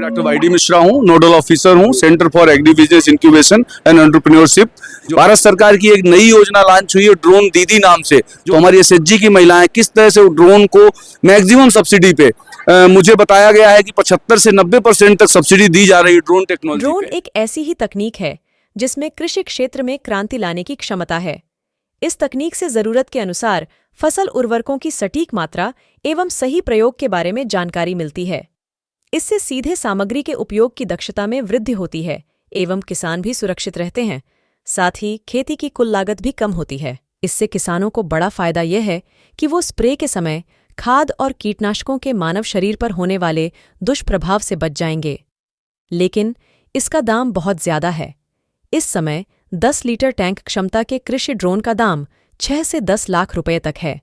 Doctor वाईडी Mishra हूँ, nodal officer हूँ, centre for agri business incubation and entrepreneurship. Bharat सरकार की एक नई योजना लॉन्च हुई है ड्रोन दीदी नाम से, जो हमारी एसएचजी की महिलाएं किस तरह से ड्रोन को मैक्सिमम सब्सिडी पे मुझे बताया गया है कि 75 से 90% तक सब्सिडी दी जा रही है ड्रोन टेक्नोलॉजी ड्रोन पे। एक ऐसी ही तकनीक है जिसमें कृषि क्षेत्र में क्रांति लाने की क्षमता है। इस तकनीक से जरूरत के अनुसार फसल उर्वरकों की सटीक मात्रा एवं सही प्रयोग के बारे में जानकारी मिलती है। इससे सीधे सामग्री के उपयोग की दक्षता में वृद्धि होती है एवं किसान भी सुरक्षित रहते हैं। साथ ही खेती की कुल लागत भी कम होती है। इससे किसानों को बड़ा फायदा यह है कि वो स्प्रे के समय खाद और कीटनाशकों के मानव शरीर पर होने वाले दुष्प्रभाव से बच जाएंगे। लेकिन इसका दाम बहुत ज्यादा है। इस समय 10 लीटर टैंक क्षमता के कृषि ड्रोन का दाम 6 से 10 लाख रुपए तक है।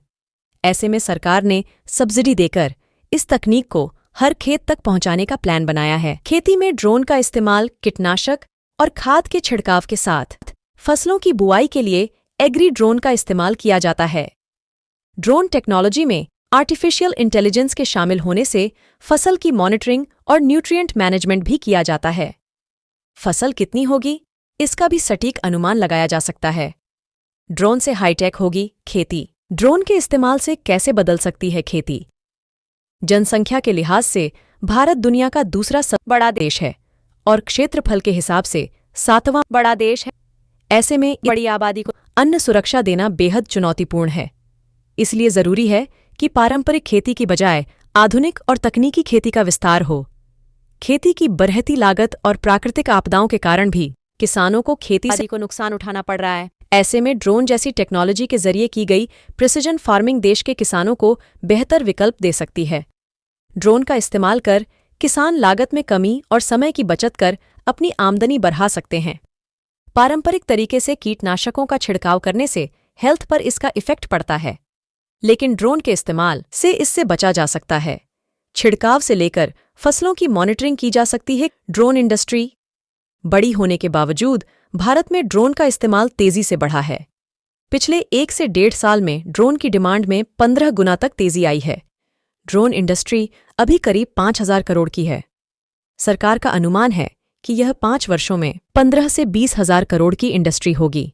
ऐसे में सरकार ने सब्सिडी देकर इस तकनीक को हर खेत तक पहुंचाने का प्लान बनाया है। खेती में ड्रोन का इस्तेमाल कीटनाशक और खाद के छिड़काव के साथ फसलों की बुआई के लिए एग्री ड्रोन का इस्तेमाल किया जाता है। ड्रोन टेक्नोलॉजी में आर्टिफिशियल इंटेलिजेंस के शामिल होने से फसल की मॉनिटरिंग और न्यूट्रिएंट मैनेजमेंट भी किया जाता है। फसल कितनी होगी, इसका भी सटीक अनुमान लगाया जा सकता है। ड्रोन से हाईटेक होगी खेती। ड्रोन के इस्तेमाल से कैसे बदल सकती है खेती? जनसंख्या के लिहाज से भारत दुनिया का दूसरा सबसे बड़ा देश है और क्षेत्रफल के हिसाब से 7वां बड़ा देश है। ऐसे में बड़ी आबादी को अन्न सुरक्षा देना बेहद चुनौतीपूर्ण है। इसलिए जरूरी है कि पारंपरिक खेती की बजाय आधुनिक और तकनीकी खेती का विस्तार हो। खेती की बढ़ती लागत और प्राकृतिक आपदाओं के कारण भी किसानों को खेती से नुकसान उठाना पड़ रहा है। ऐसे में ड्रोन जैसी टेक्नोलॉजी के जरिए की गई प्रिसिजन फार्मिंग देश के किसानों को बेहतर विकल्प दे सकती है। ड्रोन का इस्तेमाल कर किसान लागत में कमी और समय की बचत कर अपनी आमदनी बढ़ा सकते हैं। पारंपरिक तरीके से कीटनाशकों का छिड़काव करने से हेल्थ पर इसका इफेक्ट पड़ता है, लेकिन ड्रोन के इस्तेमाल से इससे बचा जा सकता है। छिड़काव से लेकर फसलों की मॉनिटरिंग की जा सकती है। ड्रोन इंडस्ट्री बड़ी होने के बावजूद भारत में ड्रोन का इस्तेमाल तेजी से बढ़ा है। पिछले 1 से 1.5 साल में ड्रोन की डिमांड में 15 गुना तक तेजी आई है। ड्रोन इंडस्ट्री अभी करीब 5,000 करोड़ की है। सरकार का अनुमान है कि यह 5 वर्षों में 15 से 20,000 करोड़ की इंडस्ट्री होगी।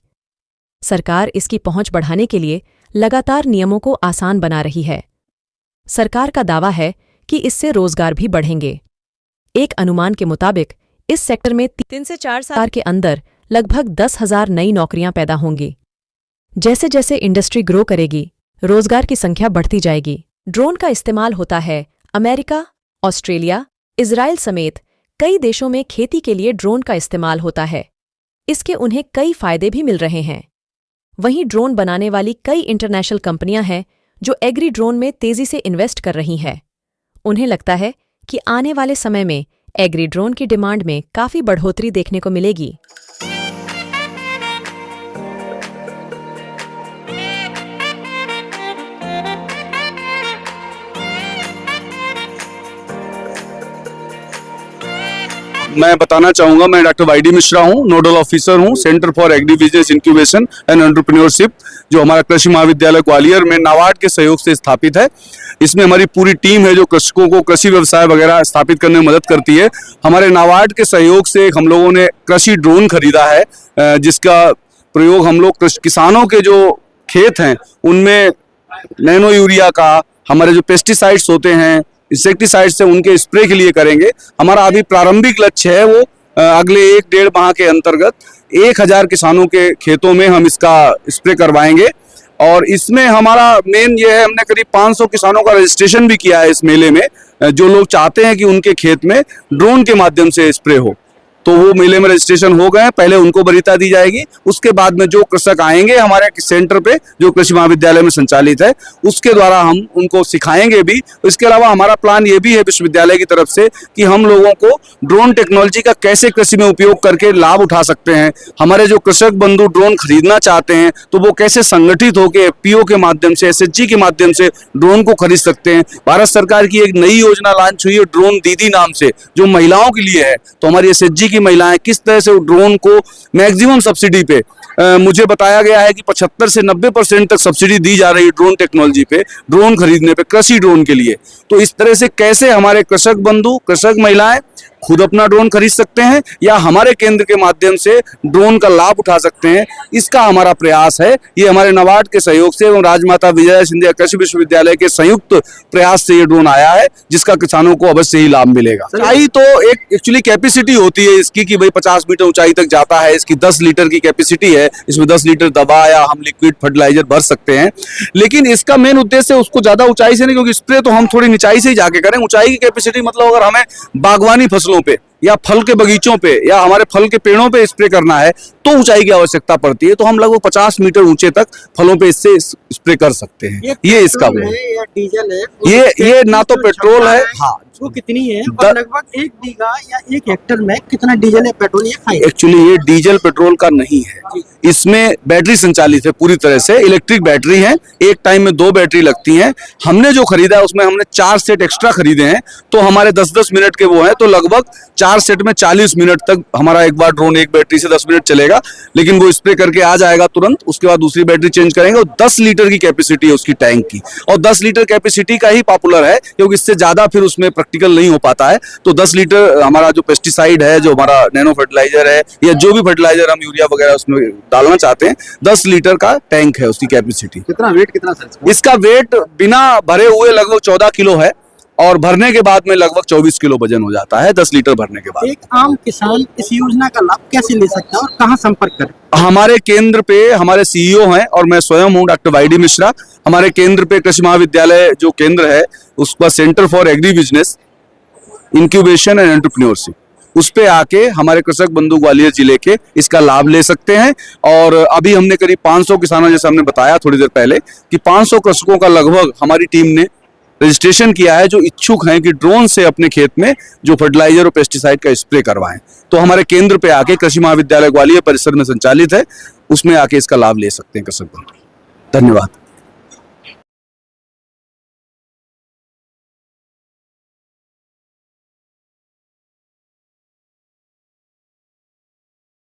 सरकार इसकी पहुंच बढ़ाने के लिए लगातार नियमों को आसान बना रही है। सरकार का दावा है कि इससे रोजगार भी बढ़ेंगे। एक अनुमान के मुताबिक इस सेक्टर में 3 से 4 साल के अंदर लगभग 10,000 नई नौकरियां पैदा होंगी। जैसे जैसे इंडस्ट्री ग्रो करेगी, रोजगार की संख्या बढ़ती जाएगी। ड्रोन का इस्तेमाल होता है अमेरिका, ऑस्ट्रेलिया, इजराइल समेत कई देशों में खेती के लिए ड्रोन का इस्तेमाल होता है। इसके उन्हें कई फायदे भी मिल रहे हैं। वहीं ड्रोन बनाने वाली कई इंटरनेशनल कंपनियां हैं जो एग्री ड्रोन में तेजी से इन्वेस्ट कर रही हैं। उन्हें लगता है कि आने वाले समय में एग्री ड्रोन की डिमांड में काफी बढ़ोतरी देखने को मिलेगी। मैं बताना चाहूंगा, मैं डॉक्टर वाईडी मिश्रा हूँ, नोडल ऑफिसर हूँ, centre for agri business incubation and entrepreneurship, जो हमारा कृषि महाविद्यालय ग्वालियर में नाबार्ड के सहयोग से स्थापित है। इसमें हमारी पूरी टीम है जो कृषकों को कृषि व्यवसाय वगैरह स्थापित करने में मदद करती है। हमारे नाबार्ड के सहयोग से हम लोगों ने कृषि ड्रोन खरीदा है, जिसका प्रयोग हम लोग किसानों के जो खेत हैं उनमें नैनो यूरिया का, हमारे जो पेस्टिसाइड्स होते हैं, इंसेक्टिसाइड से उनके स्प्रे के लिए करेंगे। हमारा अभी प्रारंभिक लक्ष्य है वो अगले 1-1.5 माह के अंतर्गत 1000 किसानों के खेतों में हम इसका स्प्रे करवाएंगे। और इसमें हमारा मेन ये है, हमने करीब 500 किसानों का रजिस्ट्रेशन भी किया है इस मेले में, जो लोग चाहते हैं कि उनके खेत में ड्रोन के माध्यम से स्प्रे हो, तो वो मेले में रजिस्ट्रेशन हो गए। पहले उनको वरीयता दी जाएगी, उसके बाद में जो कृषक आएंगे हमारे सेंटर पे जो कृषि महाविद्यालय में संचालित है, उसके द्वारा हम उनको सिखाएंगे भी। इसके अलावा हमारा प्लान ये भी है विश्वविद्यालय की तरफ से कि हम लोगों को ड्रोन टेक्नोलॉजी का कैसे कृषि में उपयोग करके लाभ उठा सकते हैं। हमारे जो कृषक बंधु ड्रोन खरीदना चाहते हैं तो वो कैसे संगठित होकर एफपीओ के माध्यम से, एसएचजी के माध्यम से ड्रोन को खरीद सकते हैं। भारत सरकार की एक नई योजना लॉन्च हुई है ड्रोन दीदी नाम से, जो महिलाओं के लिए है। तो हमारी एसएचजी महिलाएं किस तरह से ड्रोन को मैक्सिमम सब्सिडी पे मुझे बताया गया है कि 75 से 90% तक सब्सिडी दी जा रही है ड्रोन टेक्नोलॉजी पे, ड्रोन खरीदने पे, कृषि ड्रोन के लिए। तो इस तरह से कैसे हमारे कृषक बंधु, कृषक महिलाएं खुद अपना ड्रोन खरीद सकते हैं या हमारे केंद्र के माध्यम से ड्रोन का लाभ उठा सकते हैं। इसका हमारा प्रयास है। ये हमारे नाबार्ड के सहयोग से एवं राजमाता विजया सिंधिया कृषि विश्वविद्यालय के संयुक्त प्रयास से ये ड्रोन आया है, जिसका किसानों को अवश्य ही लाभ मिलेगा। ऊंचाई तो एक एक्चुअली कैपेसिटी होती है इसकी कि भाई 50 मीटर ऊंचाई तक जाता है। इसकी 10 लीटर की कैपेसिटी है। इसमें 10 लीटर दवा या हम लिक्विड फर्टिलाइजर भर सकते हैं। लेकिन इसका मेन उद्देश्य उसको ज्यादा ऊंचाई से नहीं, क्योंकि स्प्रे तो हम थोड़ी निचाई से ही जाके करें। ऊंचाई की कैपेसिटी मतलब अगर हमें बागवानी फसलों पे या फल के बगीचों पे या हमारे फल के पेड़ों पे स्प्रे करना है तो ऊंचाई की आवश्यकता पड़ती है। तो हम लगभग 50 मीटर ऊंचे तक फलों पे इससे स्प्रे कर सकते हैं। ये इसका वो है या डीजल है? ये ना तो पेट्रोल है, हाँ, वो कितनी है और लगभग 1 बीघा या 1 हेक्टेयर में कितना डीजल या पेट्रोल ये खाएगा? एक्चुअली ये डीजल पेट्रोल का नहीं है। इसमें बैटरी संचालित है, पूरी तरह से इलेक्ट्रिक बैटरी है। एक टाइम में 2 बैटरी लगती हैं। हमने जो खरीदा है उसमें हमने 4 सेट एक्स्ट्रा खरीदे हैं, तो हमारे 10-10 मिनट के वो हैं। तो लगभग 4 सेट में 40 मिनट तक हमारा एक बार ड्रोन एक बैटरी से 10 मिनट चलेगा, लेकिन वो स्प्रे करके आ जाएगा तुरंत। उसके बाद दूसरी बैटरी चेंज करेंगे। और 10 लीटर की कैपेसिटी है उसकी टैंक की, और 10 लीटर कैपेसिटी का ही पॉपुलर है, क्योंकि इससे ज्यादा फिर उसमें प्रैक्टिकल नहीं हो पाता है। तो 10 लीटर हमारा जो पेस्टिसाइड है, जो हमारा नैनो फर्टिलाइजर है या जो भी फर्टिलाइजर हम यूरिया वगैरह उसमें डालना चाहते हैं, 10 लीटर का टैंक है उसकी कैपेसिटी। कितना वेट कितना सर? इसका वेट बिना भरे हुए लगभग 14 किलो है, और भरने के बाद में लगभग 24 किलो वजन हो जाता है 10 लीटर भरने के बाद। एक आम किसान इस योजना का लाभ कैसे ले सकता है और कहाँ संपर्क करे? हमारे केंद्र पे हमारे सीईओ हैं और मैं स्वयं हूं, डॉक्टर वाईडी मिश्रा। हमारे केंद्र पे कृषि महाविद्यालय जो केंद्र है उसका centre for agri business incubation and entrepreneurship, उस पे आके हमारे कृषक बंधु ग्वालियर जिले के इसका लाभ ले सकते हैं। और अभी हमने करीब 500 किसानों, जैसे हमने बताया थोड़ी देर पहले कि 500 कृषकों का लगभग हमारी टीम ने रजिस्ट्रेशन किया है, जो इच्छुक हैं कि ड्रोन से अपने खेत में जो फर्टिलाइजर और पेस्टिसाइड का स्प्रे करवाएं। तो हमारे केंद्र पे आके कृषि महाविद्यालय ग्वालियर परिसर में संचालित है, उसमें आके इसका लाभ ले सकते हैं कृषक बंधु। धन्यवाद।